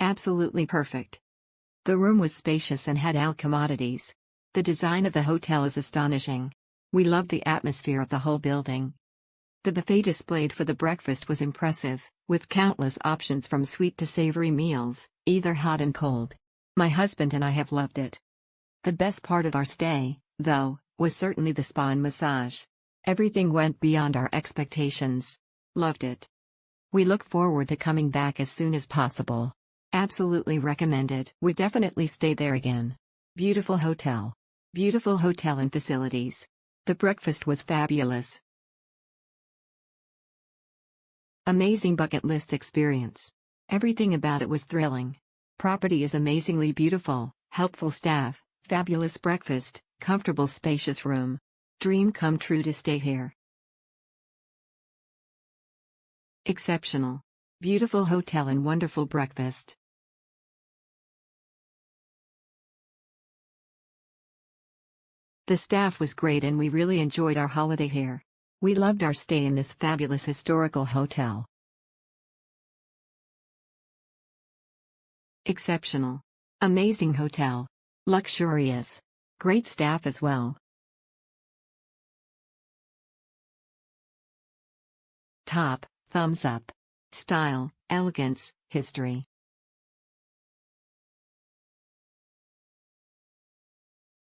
Absolutely perfect. The room was spacious and had all commodities. The design of the hotel is astonishing. We loved the atmosphere of the whole building. The buffet displayed for the breakfast was impressive, with countless options from sweet to savory meals, either hot and cold. My husband and I have loved it. The best part of our stay, though, was certainly the spa and massage. Everything went beyond our expectations. Loved it. We look forward to coming back as soon as possible. Absolutely recommended. Would definitely stay there again. Beautiful hotel. Beautiful hotel and facilities. The breakfast was fabulous. Amazing bucket list experience. Everything about it was thrilling. Property is amazingly beautiful, helpful staff, fabulous breakfast, comfortable spacious room. Dream come true to stay here. Exceptional. Beautiful hotel and wonderful breakfast. The staff was great and we really enjoyed our holiday here. We loved our stay in this fabulous historical hotel. Exceptional. Amazing hotel. Luxurious. Great staff as well. Top, thumbs up. Style, elegance, history.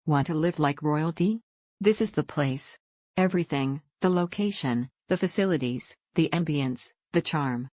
Want to live like royalty? This is the place. Everything, the location, the facilities, the ambience, the charm.